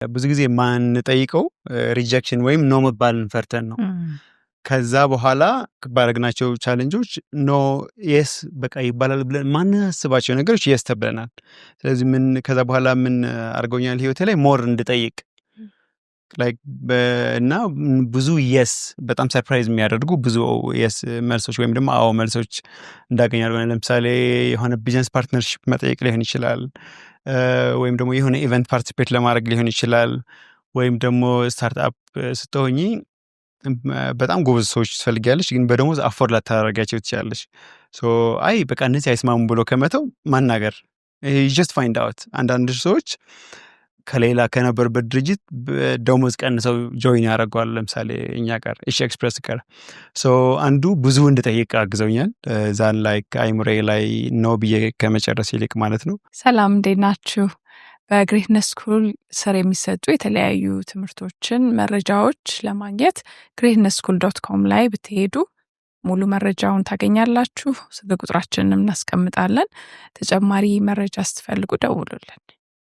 ብዙ ጊዜ ማንጠይቀው ሪጀክሽን ወይም ኖ መባልን ፈርተን ነው። ከዛ በኋላ ባረግናቸው ቻሌንጆች ኖ የስ በቃ ይባላል ብለን ማናስባቸው ነገሮች የስ ተብለናል። ስለዚህ ከዛ በኋላ ምን አድርገውኛል ህይወቴ ላይ ሞር እንድጠይቅ ላይክ እና ብዙ የስ በጣም ሰርፕራይዝ የሚያደርጉ ብዙ የስ መልሶች ወይም ደግሞ አዎ መልሶች እንዳገኛለሁ። ለምሳሌ የሆነ ቢዝነስ ፓርትነርሺፕ መጠየቅ ሊሆን ይችላል፣ ወይም ደግሞ የሆነ ኢቨንት ፓርቲሲፔት ለማድረግ ሊሆን ይችላል፣ ወይም ደግሞ ስታርትአፕ ስትሆኚ በጣም ጎበዝ ሰዎች ትፈልጊያለሽ፣ ግን በደሞዝ አፎርድ ላታደርጋቸው ትችላለሽ። አይ በቃ እነዚህ አይስማሙም ብሎ ከመተው ማናገር ጀስት ፋይንድ አውት። አንዳንድ ሰዎች ከሌላ ከነበሩበት ድርጅት ደሞዝ ቀንሰው ጆይን ያደርገዋል። ለምሳሌ እኛ ጋር እሺ ኤክስፕረስ ጋር አንዱ ብዙ እንድጠይቅ አግዘውኛል። ዛን ላይ አይምሬ ላይ ነው ብዬ ከመጨረስ ይልቅ ማለት ነው። ሰላም እንዴት ናችሁ? በግሬትነስ ስኩል ስር የሚሰጡ የተለያዩ ትምህርቶችን መረጃዎች ለማግኘት greatnesschool.com ላይ ብትሄዱ ሙሉ መረጃውን ታገኛላችሁ። ስልክ ቁጥራችንን እናስቀምጣለን። ተጨማሪ መረጃ ስትፈልጉ ደውሉልን።